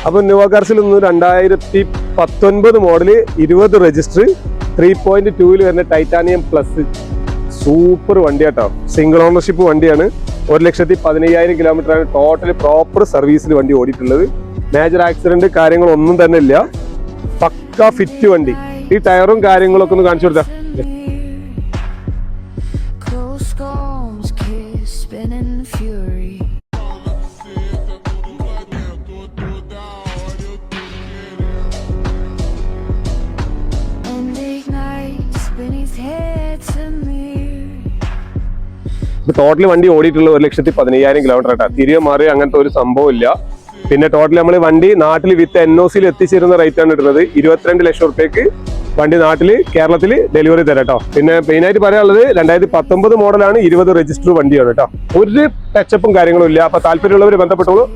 അപ്പോൾ ന്യൂവ കാർസിൽ നിന്ന് 2019 model 20 register 3.2 വരുന്ന ടൈറ്റാനിയം പ്ലസ് സൂപ്പർ വണ്ടിയാട്ടോ. സിംഗിൾ ഓണർഷിപ്പ് വണ്ടിയാണ്. 1,15,000 കിലോമീറ്ററാണ് ടോട്ടൽ പ്രോപ്പർ സർവീസിൽ വണ്ടി ഓടിയിട്ടുള്ളത്. മേജർ ആക്സിഡന്റ് കാര്യങ്ങളൊന്നും തന്നെ ഇല്ല. പക്ക ഫിറ്റ് വണ്ടി. ഈ ടയറും കാര്യങ്ങളൊക്കെ ഒന്ന് കാണിച്ചു കൊടുത്താ. ടോട്ടൽ വണ്ടി ഓടിയിട്ടുള്ള 1,15,000 കിലോമീറ്റർ ആട്ടാ. തിരികെ മാറി അങ്ങനത്തെ ഒരു സംഭവം ഇല്ല. പിന്നെ ടോട്ടൽ നമ്മൾ വണ്ടി നാട്ടിൽ വിത്ത് NOCയിൽ എത്തിച്ചേരുന്ന റേറ്റ് ആണ് ഇടുന്നത്. 22 ലക്ഷം റുപ്യക്ക് വണ്ടി നാട്ടിൽ കേരളത്തിൽ ഡെലിവറി തരാം കേട്ടോ. പിന്നെ മെയിനായിട്ട് പറയാനുള്ളത് 2019 മോഡലാണ്, 20 രജിസ്റ്റർ വണ്ടിയാണ് കേട്ടോ. ഒരു ടച്ചപ്പും കാര്യങ്ങളും ഇല്ല. അപ്പൊ താല്പര്യമുള്ളവർ ബന്ധപ്പെട്ടോളൂ.